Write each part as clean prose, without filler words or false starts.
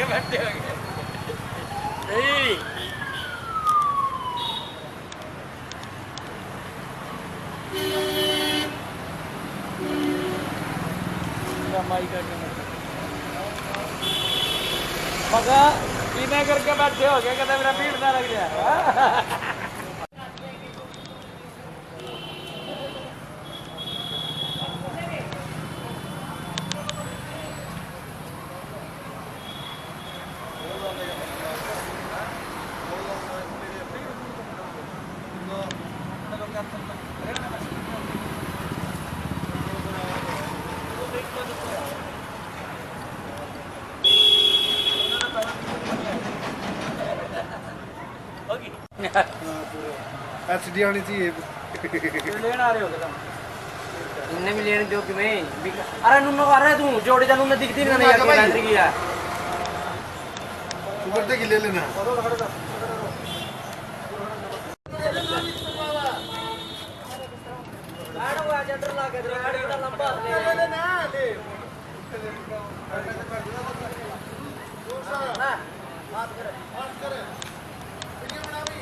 करके बैठे हो नहीं मगर इन्हें करके बैठे हो गया कहते मेरा भीड़ ना लग गया एचडी आनी चाहिए लेने आ रहे हो तुम इन्हें भी लेने दो कि मैं अरे नुन्नो आ रहा है तू जोड़े जा नुन्नो दिखती नहीं यार क्या एंट्री किया शुगर के ले लेना बैठो आज अंदर ला के गाड़ी का लंबा ले ना ले बात करे वीडियो बना भी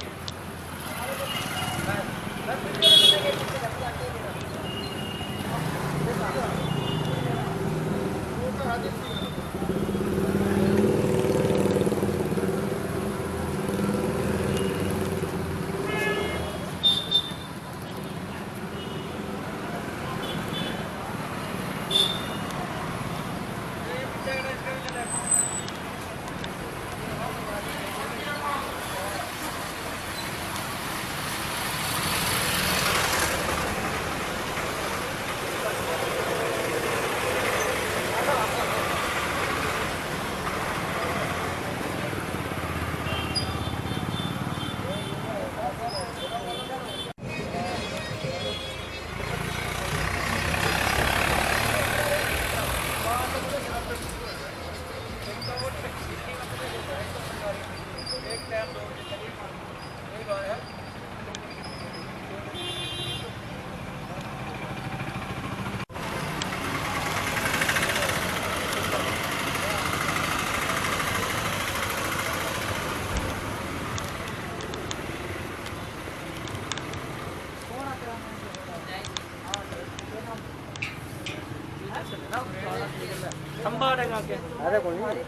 खंबा रहेगा क्या अरे कोई नहीं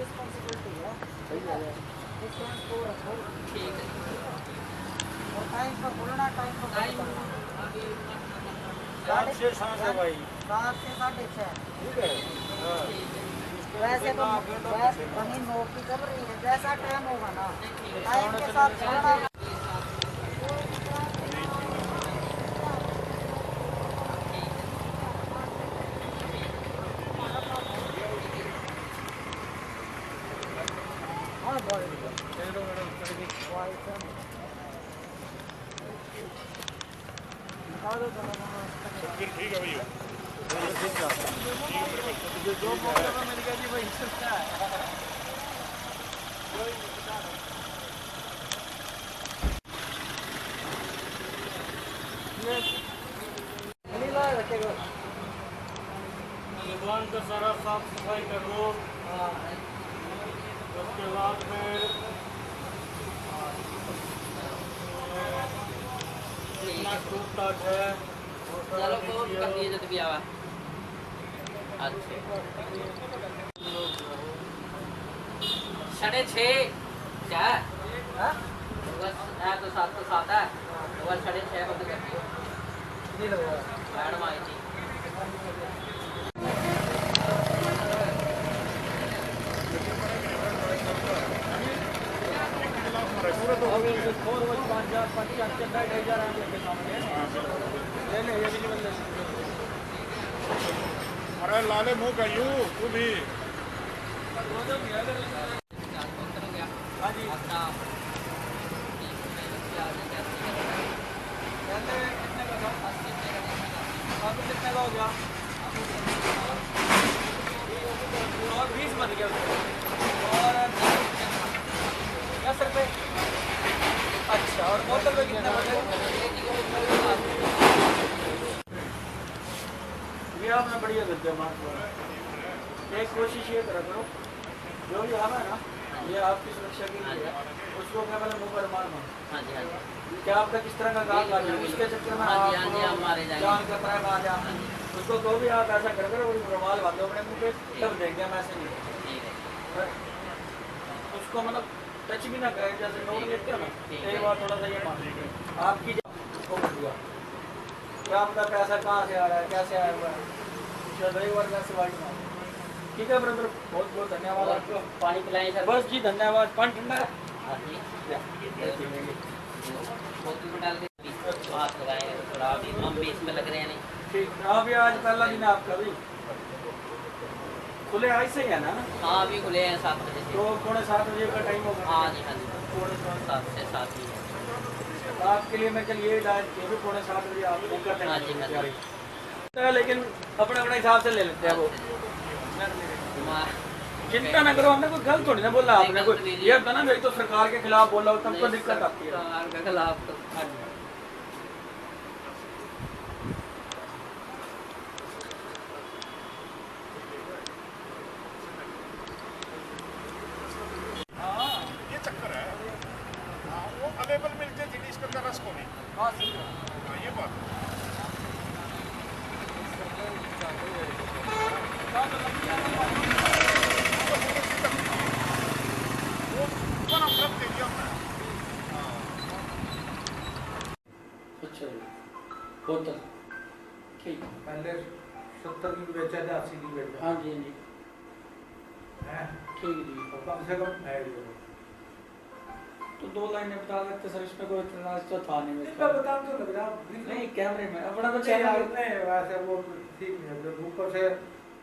ठीक है और टाइम पर बोलना टाइम पर सात से सात है भाई 7 से 6:30 ठीक है वैसे तो वही नोट की खबर नहीं है जैसा टाइम होगा ना टाइम के साथ चलना ठीक है भैया जो मौका मिल गया जी वही सकता है दुकान का सारा साफ सफाई करो उसके बाद में इतना टूट है चलो को कर दिए जब भी आवा अच्छा 6:30 क्या हां बस है तो 7 तो 7 है बस 6:30 बजे कर दियो नहीं लगेगा मैडम आई थी अरे लाले मुंह का यू तू भी हाँ जी कितने का हो गया और 20 बन गया और 10 रुपये अच्छा और बोतल में कितना बने ये आपने बढ़िया कर दिया मार्क्स एक कोशिश ये करा करो जो भी आवा है ना जी। ये आपकी सुरक्षा के लिए है। उसको क्या पहले मुंह पर मारना। हाँ जी, हाँ जी। क्या आपका किस तरह का गाल काट है उसके चक्कर में हाँ जी, हाँ जी, आप हम मारे जाएंगे। जान खतरा है मार हाँ जी। उसको तो भी आप ऐसा कर कर रुमाल बांधो अपने मुंह पे तब देंगे हम ऐसे नहीं ठीक है। उसको मतलब टच भी ना करें जैसे नोट लेते हो ना ठीक एक है। बार थोड़ा सा ये मान लीजिए आपकी वो कर दिया क्या आपका पैसा कहाँ से आ रहा है कैसे आया हुआ है चलो एक बार कैसे वाइट मार ठीक है ब्रदर बहुत बहुत धन्यवाद और आपको पानी पिलाएं सर। बस जी धन्यवाद पानी ठंडा है हाँ जी। पीएंगे। बोतल में डाल के हाथ लगाए थोड़ा अभी हम भी इसमें लग रहे हैं नहीं। ठीक अभी आज पहला दिन है आपका भी खुले आज से ही है ना हाँ अभी खुले हैं 7 बजे से। तो 6:45 का टाइम होगा हाँ जी, हाँ जी। 7:45 7 से 7 ही है। तो आपके लिए मैं चलिए डायट ये भी 6:45 आप बुक करते हाँ जी, हाँ जी। हैं लेकिन अपने अपने हिसाब से ले लेते हैं वो हमारा- चिंता ना करो हमने कोई गलत थोड़ी ना बोला आपने कोई ये होता ना मेरी तो सरकार के खिलाफ बोला हो तब तो दिक्कत आती है सरकार के खिलाफ तो हाँ जी ये चक्कर है। हाँ, वो अवेलेबल मिलते जिनिस के अंदर रस को नहीं। हाँ सही है हाँ, ये बात है। वो ऊपर हम रख दे दिया हमने। अच्छा जी होटल ठीक पहले 70 की बेचा था 80 की बेचा हाँ जी हाँ जी है ठीक जी और कम से कम है ये तो 2 लाइनें बता सकते सर इसमें कोई इतराज तो था नहीं इतना मेरे बता तो लग रहा नहीं कैमरे में अपना तो नहीं चैनल नहीं वैसे वो ठीक नहीं है जब ऊपर से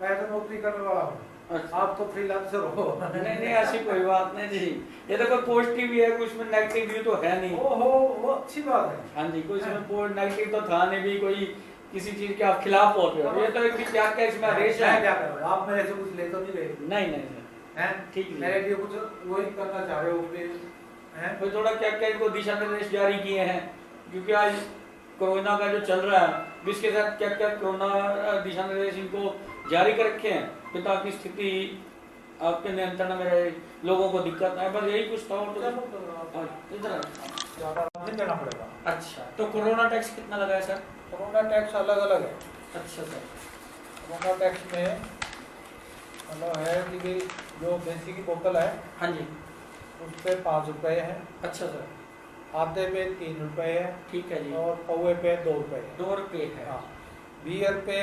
मैं तो नौकरी करने वाला हूँ अच्छा। आप तो फ्रीलांसर हो नहीं नहीं ऐसी कोई बात नहीं जी ये तो कोई पॉजिटिव भी है कुछ में नेगेटिव भी तो है नहीं वो अच्छी बात है हाँ जी कोई इसमें नेगेटिव तो था नहीं भी कोई किसी चीज के आप खिलाफ बोल रहे हो ये तो एक क्या क्या इसमें रेस है मैं क्या कर रहा हूँ आप मेरे से कुछ ले तो नहीं रहे नहीं नहीं सर हैं ठीक है मेरे लिए कुछ वही करना चाह रहे हो फिर हैं कोई थोड़ा क्या क्या इनको दिशा निर्देश जारी किए हैं क्योंकि आज कोरोना का जो चल रहा है जिसके साथ क्या क्या कोरोना दिशा निर्देश इनको जारी कर रखे हैं तो ताकि स्थिति आपके नियंत्रण में रहे लोगों को दिक्कत आए बस यही कुछ था और तो इधर ज़्यादा नहीं देना पड़ेगा अच्छा तो कोरोना टैक्स कितना लगा है सर कोरोना टैक्स अलग अलग है अच्छा सर कोरोना टैक्स में मतलब है कि जो देसी की बोतल है हाँ जी उस पर 5 रुपये है अच्छा सर आधे पे 3 रुपये है ठीक है जी और पौवे पे 2 रुपये है 2 रुपये है हाँ बियर पे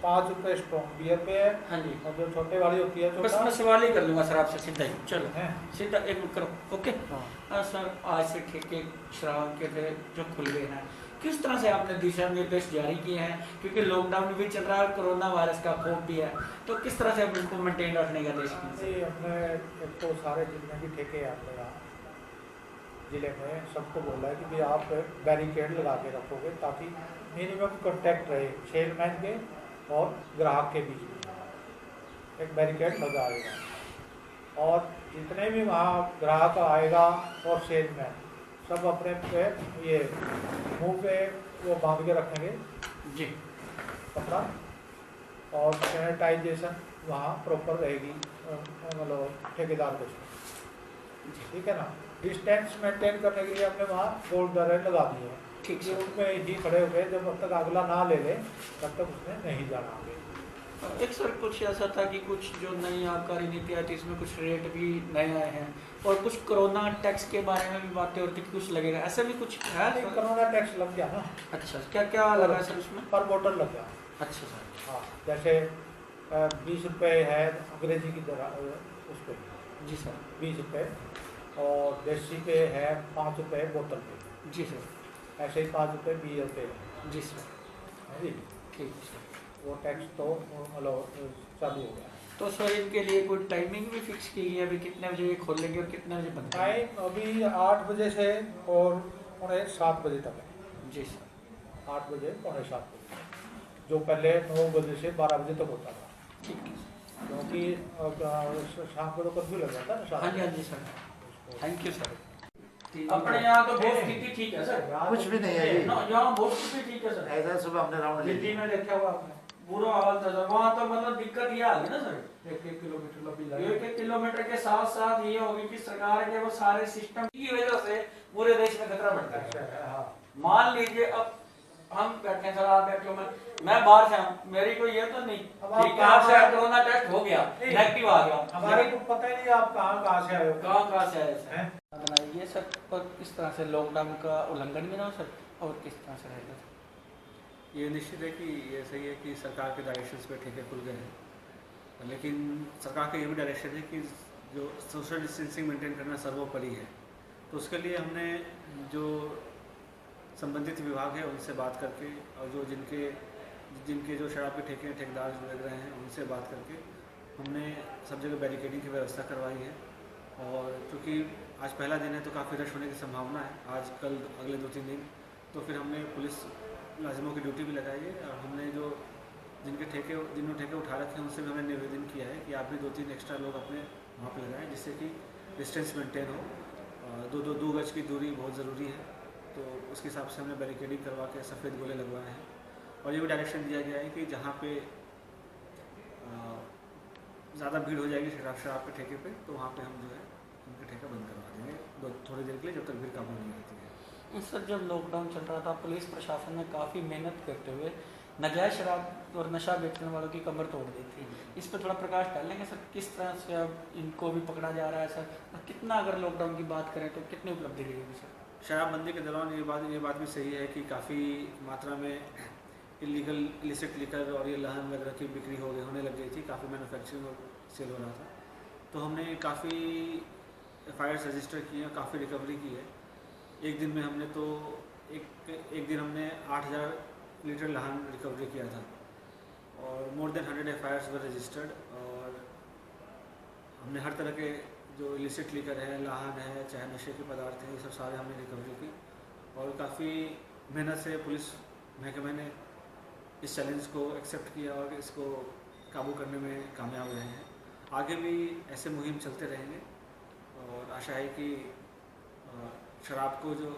5 रुपये स्ट्रॉन्ग बियर पे है हाँ जी और जो छोटे वाली होती है बस मैं सवाल ही कर लूँगा सर आपसे सीधा ही चलो है सीधा एक मिनट करो ओके हाँ सर आज से ठेके शराब के थे जो खुल गए हैं किस तरह से आपने दिशा निर्देश जारी किए हैं क्योंकि लॉकडाउन भी चल रहा है कोरोना वायरस का खौफ भी है तो किस तरह से आप इनको मेंटेन रखने का देश की ये अपने एक तो सारे जितने भी ठेके हैं अपने यहाँ जिले में सबको बोला है कि भाई आप बैरिकेड लगा के रखोगे ताकि मिनिमम कांटेक्ट रहे सेलमैन के और ग्राहक के बीच में एक बैरिकेड लगाएगा और जितने भी वहाँ ग्राहक आएगा और सेलमैन सब अपने पे ये मुंह पे वो बांध के रखेंगे जी कपड़ा और सैनिटाइजेशन वहाँ प्रॉपर रहेगी मतलब ठेकेदार को ठीक है ना डिस्टेंस मेंटेन करने के लिए हमने वहाँ गोल दरें लगा दी है ठीक कि है उनमें ही खड़े हो गए जब तक अगला ना ले ले तब तक उसने नहीं जाना आगे एक सर कुछ ऐसा था कि कुछ जो नई आबकारी नीति आई थी इसमें कुछ रेट भी नए आए हैं और कुछ कोरोना टैक्स के बारे में भी बातें होती कुछ लगेगा ऐसा भी कुछ है नहीं, कोरोना टैक्स लग गया ना अच्छा क्या क्या लगा सर उसमें पर बोतल लग गया अच्छा सर हाँ जैसे 20 रुपये है अंग्रेजी की तरह उस पर जी सर 20 रुपये और देसी पे है 5 रुपये बोतल पे जी सर ऐसे ही 5 रुपये 20 रुपये है जी सर जी ठीक है सर वो टैक्स तो मतलब चालू हो गया तो सर इनके लिए कोई टाइमिंग भी फिक्स की गई है अभी कितने बजे ये खोलेंगे और कितने बजे बंद करेंगे? टाइम अभी 8 बजे से और 7 बजे तक है जी सर 8 बजे 7 बजे जो पहले 9 बजे से 12 बजे तक होता था ठीक है क्योंकि शाम को तो कर्फ्यू लग जाता है ना हाँ जी हाँ जी सर थैंक यू सर अपने यहाँ तो बहुत स्थिति ठीक है सर कुछ भी नहीं है जी। यहाँ बहुत स्थिति ठीक है सर ऐसा सुबह हमने राउंड ले दिल्ली लिया। में देखा हुआ आपने बुरा हाल था सर। वहाँ तो मतलब दिक्कत ये आ गई ना सर, 1-1 किलोमीटर लंबी लाइन। 1-1 किलोमीटर के साथ साथ ये होगी कि सरकार के वो सारे सिस्टम की वजह से पूरे देश में खतरा बढ़ता है। हाँ, मान लीजिए अब हम बैठे हैं सर, आप बैठे हो, मैं बाहर से हूँ, मेरी कोई ये तो नहीं अब आप कि कहाँ से कहाँ- कोरोना टेस्ट हो गया, नहीं। नेगेटिव आ गया, हमारे को पता ही नहीं आप कहाँ से आए हो। कहाँ से आए सर। हैं? बनाइए सर, और किस तरह से लॉकडाउन का उल्लंघन भी ना हो सर, और किस तरह से रहेगा सर? ये निश्चित है कि ये सही है कि सरकार के डायरेक्शंस पे ठेके खुल गए हैं, लेकिन सरकार का ये भी डायरेक्शन है कि जो सोशल डिस्टेंसिंग मेंटेन करना सर्वोपरि है। तो उसके लिए हमने जो संबंधित विभाग है उनसे बात करके, और जो जिनके जो शराब के ठेके ठेकेदार जो लग रहे हैं उनसे बात करके हमने सब जगह बैरिकेडिंग की व्यवस्था करवाई है। और चूँकि आज पहला दिन है तो काफ़ी रश होने की संभावना है, आज कल अगले 2-3 दिन, तो फिर हमने पुलिस मुलाजिमों की ड्यूटी भी लगाई है। और हमने जो जिनने ठेके उठा रखे हैं उनसे भी हमने निवेदन किया है कि आप भी 2-3 एक्स्ट्रा लोग अपने वहाँ पर लगाएं, जिससे कि डिस्टेंस मेंटेन हो। 2 गज की दूरी बहुत ज़रूरी है, तो उसके हिसाब से हमने बैरिकेडिंग करवा के सफ़ेद गोले लगवाए हैं। और ये भी डायरेक्शन दिया गया है कि जहाँ पे ज़्यादा भीड़ हो जाएगी शराब के ठेके पे, तो वहाँ पे हम जो है उनका ठेका बंद करवा देंगे थोड़ी देर के लिए, जब तक भीड़ काबू नहीं आती है। सर जब लॉकडाउन चल रहा था, पुलिस प्रशासन ने काफ़ी मेहनत करते हुए नजायज शराब और नशा बेचने वालों की कमर तोड़ दी थी। इस पर थोड़ा प्रकाश डालेंगे सर, किस तरह से अब इनको भी पकड़ा जा रहा है सर, और कितना अगर लॉकडाउन की बात करें तो कितनी उपलब्धि रहेगी सर? शराबबंदी के दौरान ये बात भी सही है कि काफ़ी मात्रा में इलिसिट लिकर और ये लहन वगैरह की बिक्री होने लग गई थी, काफ़ी मैन्युफैक्चरिंग और सेल हो रहा था। तो हमने काफ़ी FIRs रजिस्टर किए हैं, काफ़ी रिकवरी की है। एक दिन में हमने तो एक दिन हमने 8000 लीटर लहन रिकवरी किया था, और मोर देन 100 FIRs वर रजिस्टर्ड। और हमने हर तरह के जो इलिसिट लिकर है, लहन है, चाहे नशे के पदार्थ हैं, ये सब सारे हमने रिकवरी की। और काफ़ी मेहनत से पुलिस महकमे ने इस चैलेंज को एक्सेप्ट किया और इसको काबू करने में कामयाब रहे हैं। आगे भी ऐसे मुहिम चलते रहेंगे, और आशा है कि शराब को जो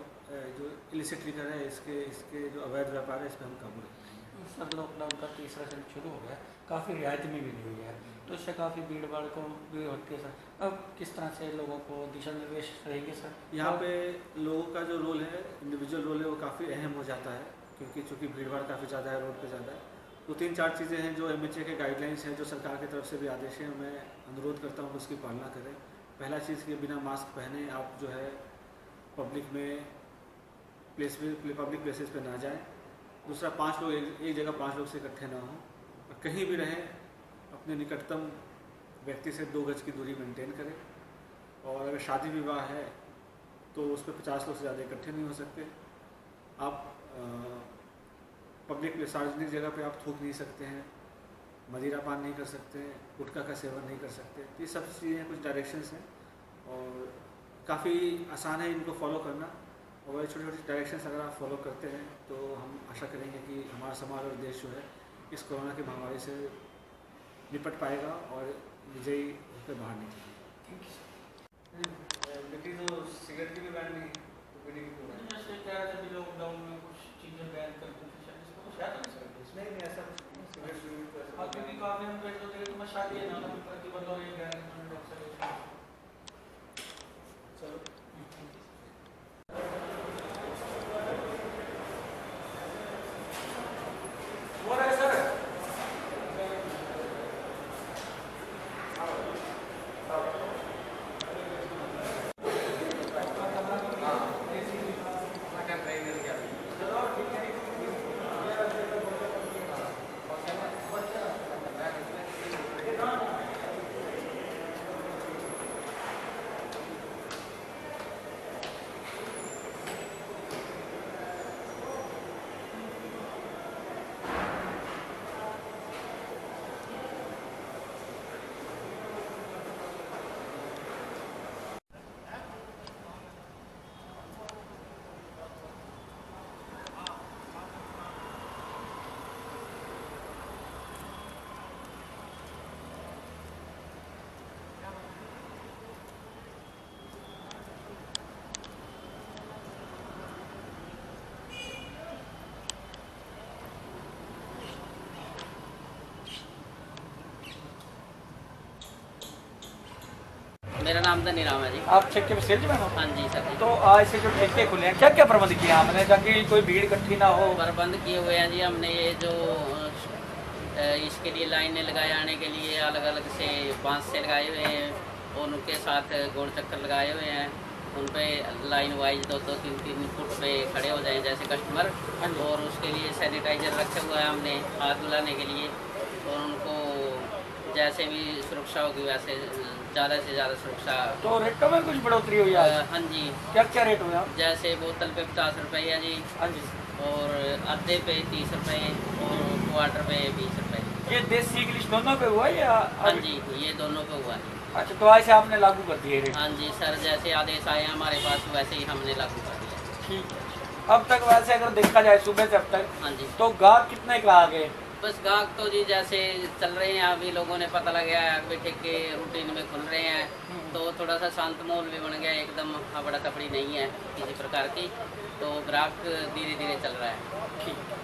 इलिसिट लिकर है, इसके जो अवैध व्यापार है, इस पर हम काबू रखेंगे। सर लॉकडाउन का तीसरा दिन शुरू हो गया, काफ़ी रियायत में भी हुई है, तो इससे काफ़ी भीड़ भाड़ को भी होती है सर। अब किस तरह से लोगों को दिशा निर्देश रहेंगे सर? यहाँ पे लोगों का जो रोल है, इंडिविजुअल रोल है, वो काफ़ी अहम हो जाता है, क्योंकि चूँकि भीड़ भाड़ काफ़ी ज़्यादा है, रोड पे ज़्यादा है। तो 3-4 चीज़ें हैं जो MHA के गाइडलाइंस हैं, जो सरकार की तरफ से भी आदेश हैं, मैं अनुरोध करता हूँ कि उसकी पालना करें। पहला चीज़ कि बिना मास्क पहने आप जो है पब्लिक प्लेसेस पे ना जाएं। दूसरा, 5 लोग एक जगह 5 लोग से इकट्ठे ना हों, और कहीं भी रहें अपने निकटतम व्यक्ति से 2 गज की दूरी मेंटेन करें। और अगर शादी विवाह है तो उस पर 50 लोग से ज़्यादा इकट्ठे नहीं हो सकते। आप सार्वजनिक जगह पे आप थूक नहीं सकते हैं, मदिरा पान नहीं कर सकते हैं, गुटखा का सेवन नहीं कर सकते। ये सब चीज़ें कुछ डायरेक्शंस हैं, और काफ़ी आसान है इनको फॉलो करना। और ये छोटी छोटी डायरेक्शंस अगर आप फॉलो करते हैं तो हम आशा करेंगे कि हमारा समाज और देश जो है इस कोरोना की महामारी से निपट पाएगा और विजयी होकर बाहर निकलेगा। बिक्री तो सिगरेट की भी बैन नहीं है, तो बीड़ी की क्यों बैन? जैसे कह रहे थे लॉकडाउन में कुछ चीज़ें बैन कर दी थी, शायद इसको कुछ है तो नहीं सर? नहीं ऐसा सिगरेट आप क्योंकि काफ़ी हम कहते थे तो मैं शादी है ना प्रतिबंध और ये गैर डॉक्टर। चलो हो रहा है सर। मेरा नाम धनीराम है जी। आप ठेके में सेल्समैन हो? हाँ जी सर जी। तो आज से जो ठेके खुले हैं क्या क्या प्रबंध किया आपने ताकि कोई भीड़ इकट्ठी ना हो? प्रबंध किए हुए हैं जी हमने। ये जो इसके लिए लाइनें लगाए आने के लिए अलग अलग से बांस से लगाए हुए हैं और उनके साथ गोल चक्कर लगाए हुए हैं। उन पे लाइन वाइज 2-3 फुट पे खड़े हो जाएं जैसे कस्टमर। और उसके लिए सैनिटाइजर रखे हुआ है हमने हाथ धुलाने के लिए। और उनको जैसे भी सुरक्षा होगी वैसे ज़्यादा से ज़्यादा सुरक्षा। तो रेटों में कुछ बढ़ोतरी हुई है? हाँ जी। क्या क्या रेट हुए हैं? जैसे बोतल पे 50 रुपये है जी। हाँ जी। और आधे पे 30 रुपये और क्वार्टर पे 20 रुपये। ये देसी इंग्लिश दोनों पे हुआ है या? हाँ जी, ये दोनों पे हुआ है। अच्छा, तो आज से आपने लागू कर दिए रेट? हाँ जी सर, जैसे आदेश आए हैं हमारे पास वैसे ही हमने लागू कर दिया। ठीक है। अब तक वैसे अगर देखा जाए सुबह से अब तक, हाँ जी। तो गाहक कितने का आ गए? बस गाहक तो जी जैसे चल रहे हैं, अभी लोगों ने पता लगा है अभी ठेके रूटीन में खुल रहे हैं तो थोड़ा सा शांत माहौल भी बन गया, एकदम हबड़ा तबड़ी नहीं है किसी प्रकार की। तो ग्राहक धीरे धीरे चल रहा है। ठीक।